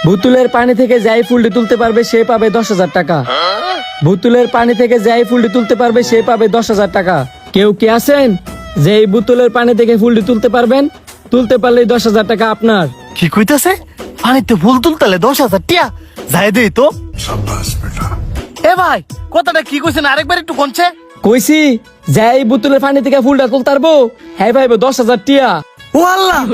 বোতলের পানি থেকে যাই ফুলটি তুলতে পারবে সে পাবে 10,000 টাকা। বোতলের পানি থেকে যাই ফুলটি তুলতে পারবে সে পাবে 10,000 টাকা। কেউ কি আছেন যে এই বোতলের পানি থেকে ফুলটি তুলতে পারবেন? তুলতে পারলেই 10,000 টাকা আপনার। কি কইতাছে? পানিতে ফুল তুলতালে 10,000 টিয়া যাই দেই তো। এ ভাই কথাটা কি কইছেন আরেকবার একটু কোনছে? কইছি যে এই বোতলের পানি থেকে ফুলটা তুলতে পারবো হ্যাঁ ভাইবো 10,000 টিয়া। ও আল্লাহ,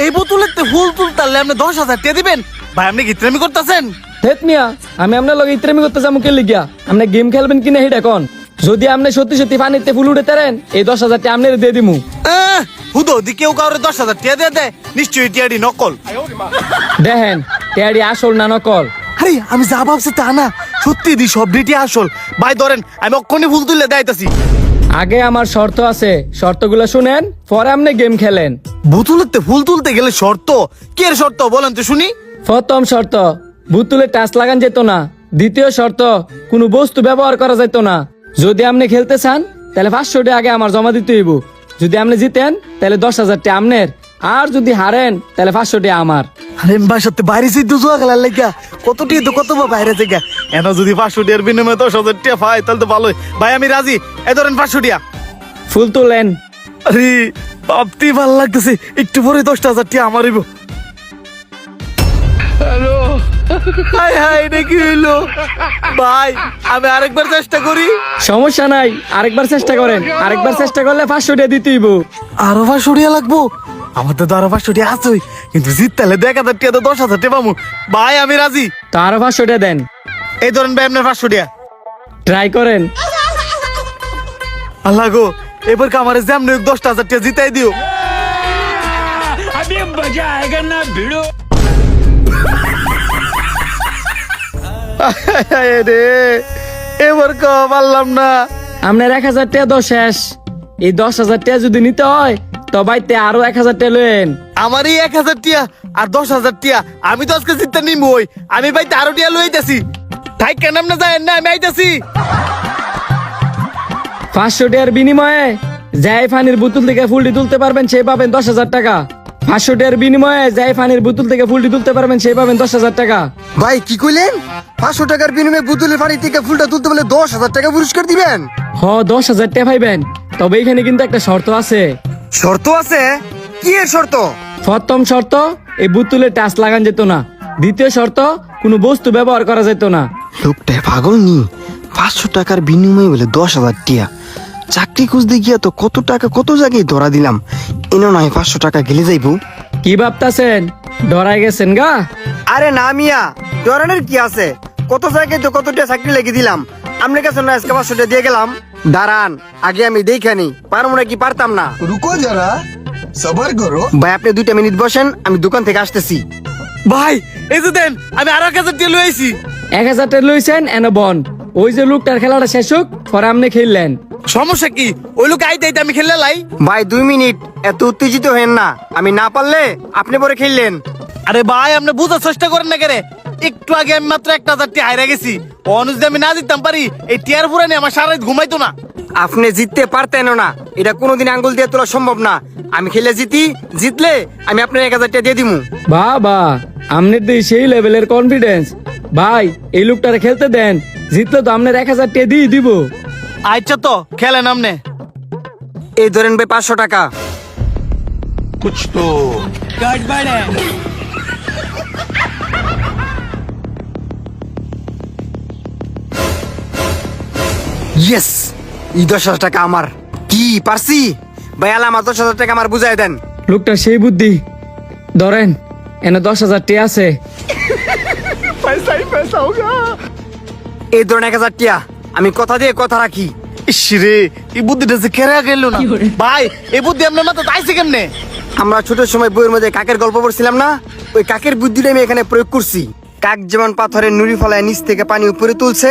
এই বোতলেতে ফুল তুলতালে আপনি 10,000 টিয়া দিবেন? ভাই আপনি কি ইতরামি করতেছেন? হেত মিয়া, আমি আপনার লগে ইত্রেমি করতে যাবো কে লিগিয়া? আপনি গেম খেলবেন কিনা হেড এখন? যদি আপনি সত্যি সত্যি পানিতে ফুল উঠে তারেন এই 10,000 টাকা আপনার দিয়ে দিমু। হুদো দি কেউ কাউরে 10,000 টিয়া দিয়ে দেয়? নিশ্চয়ই টিয়াডি নকল। দেখেন টেয়ারি আসল না নকল। আরে আমি যা ভাবছি তা না, সত্যি দি সব ডিটি আসল। ভাই ধরেন আমি অক্ষণে ফুল তুললে দেয়তাছি। আগে আমার শর্ত আছে, শর্তগুলো শুনেন পরে আপনি গেম খেলেন। বোতলেতে ফুল তুলতে গেলে শর্ত? কি এর শর্ত বলেন তো শুনি? প্রথম শর্ত বোতলে টাচ লাগান যেত না। দ্বিতীয় শর্ত কোনো বস্তু ব্যবহার করা যেত না। যদি আপনি খেলতে চান তাহলে 500 টাকা আগে আমার জমা দিতে হইব। যদি আপনি জিতেন তাহলে 10,000 টাকা আপনার, আর যদি হারেন তাহলে 500 টাকা আমার। আরে ভাই সত্যি বাইরে সেই দুজোয়া খেলার লেগা কত টিয়া তো কত বাইরে থেকে এনা যদি 500 টিয়ার বিনিময়ে 10,000 টিয়া পাই তাহলে তো ভালোই। ভাই আমি রাজি, এ ধরেন 500 টিয়া। ফুল তোলেন। আরে ভাবতে ভালো লাগতেছে, একটু পরে 10,000 টিয়া আমার হইব। হাই হাই এটা কি হইলো? ভাই আমি আরেকবার চেষ্টা করি। সমস্যা নাই, আরেকবার চেষ্টা করেন। আরেকবার চেষ্টা করলে 500 টাকা দিতে হইব। আরো 500 টিয়া লাগবো? আমার তো আরো 500 টিয়া আছে, কিন্তু জিততালে 1,000 টিয়া তো 10,000 টিয়া পাবো। ভাই আমি রাজি। তো আরো 500 টাকা দেন। এই ধরেন ভাই আপনার 500 টিয়া। ট্রাই করেন। আল্লাহ গো, এবার কামারে যেমন 10,000 টিয়া জিতাই দিও। अभी मजा आएगा ना भिड़ो। রে এবার পারলাম না। আপনার 1,000 টাকা তো শেষ। এই 10,000 টাকা যদি নিতে হয় তো বাইতে আরো 1,000 টাকা লয়েন। আমার এই 1,000 টিয়া আর 10,000 টিয়া আমি তো আজকে জিততে নিমই। আমি ভাই 13 টিয়া লইতেছি। তাই কেন আপনি যায় না? আমি আইতাছি। 500 টাকার বিনিময়ে যাই পানির বোতল থেকে ফুলটি তুলতে পারবেন সেই পাবেন 10,000 টাকা। 500 টাকার বিনিময়ে যাই পানির বোতল থেকে ফুলটি তুলতে পারবেন সেই পাবেন 10,000 টাকা। ভাই কি কইলেন? 500 টাকার বিনিময়ে বোতলের পানি থেকে ফুলটা তুলতে বলে 10,000 টাকা পুরস্কার দিবেন? 10,000 টাকা পাইবেন। তবে এখানে কিন্তু একটা শর্ত আছে। শর্ত আছে? কি এর শর্ত? প্রথম শর্ত এই বোতলে টাচ লাগান যেত না। দ্বিতীয় শর্ত কোনো বস্তু ব্যবহার করা যেত না। লোকটা পাগল নি? 500 টাকার বিনিময়ে বলে 10,000 টিয়া। চাকরি খুঁজতে গিয়া তো কত টাকা কত জায়গায় ধরা দিলাম, এনো নয় 500 টাকা গেলে যাইবো। কি ভাবতাছেন? ডরাই গেছেন গা? আরে না মিয়া, ধরনের কি আছে? কত জায়গায় তো কতটা চাকরি লেগে দিলাম, আপনার কাছে না আজকে 500 টাকা দিয়ে গেলাম। দাঁড়ান আগে আমি দেখে নি পারবো না কি পারতাম না। रुको जरा सबर करो। ভাই আপনি 2 মিনিট বসেন, আমি দোকান থেকে আসতেছি। ভাই এই যে দেন আমি আরো 1,000 টিয়া লই আইছি। 1,000 টাকা লইছেন এনে বন। ওই যে লোকটার খেলাটা শেষ হোক পরে আপনি খেললেন। সমস্যা কি? ওই লোক আইতে আইতে আমি খেললে লাই। ভাই 2 মিনিট, এত উত্তেজিত হেন না। আমি না পারলে আপনি পরে খেললেন। আরে ভাই আপনি বুঝার চেষ্টা করেন না কেরে? একটু আগে আমি মাত্র 1,000 টিয়া হাইরা গেছি। অনুযায়ী আমি না জিততাম পারি এই টিয়ার পুরানি আমার সারা রাত ঘুমাইতো না। আপনি জিততে পারতেন না, এটা কোনোদিন আঙ্গুল দিয়ে তোলা সম্ভব না। আমি খেলে জিতলে আমি আপনার 1,000 টাকা দিয়ে দিমু। বাবা আপনার দিয়ে সেই লেভেলের কনফিডেন্স। ভাই এই লোকটারে খেলতে দেন, জিতলে তো আপনার 1,000 টাকা দিয়ে দিব। আচ্ছা তো খেলেন আমনে। এই ধরেন ভাই 500 টাকা। कुछ तो गड़बड़ है। ইয়েস, এই 10,000 টাকা আমার। কি পারছি? ভাই আলা আমার 10,000 টাকা আমার বুঝাই দেন। লোকটা সেই বুদ্ধি। ধরেন এনে 10,000 টাকা আছে। এই ধরেন 1,000 টাকা, আমি কথা দিয়ে কথা রাখি। ইসরে এই বুদ্ধিটা যে কেরা গেল না। ভাই এই বুদ্ধি আপনার মাথা আইছে কেমনে? আমরা ছোট সময় বইয়ের মধ্যে কাকের গল্প পড়ছিলাম না, ওই কাকের বুদ্ধিটা আমি এখানে প্রয়োগ করছি। কাক যেমন পাথরের নুড়ি ফলায় নিচ থেকে পানি উপরে তুলছে,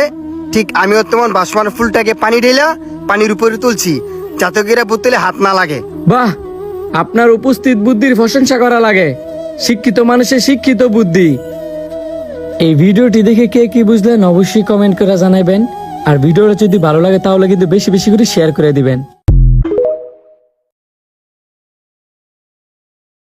ঠিক আমিও তেমন ভাসমান ফুলটাকে পানি ঢেলা পানির উপরে তুলছি, যাতে করে বোতলে হাত না লাগে। বাহ, আপনার উপস্থিত বুদ্ধির প্রশংসা করা লাগে। শিক্ষিত মানুষের শিক্ষিত বুদ্ধি। এই ভিডিওটি দেখে কে কি বুঝলেন অবশ্যই কমেন্ট করে জানাবেন। আর ভিডিওটা যদি ভালো লাগে তাহলে কিন্তু বেশি বেশি করে শেয়ার করে দিবেন।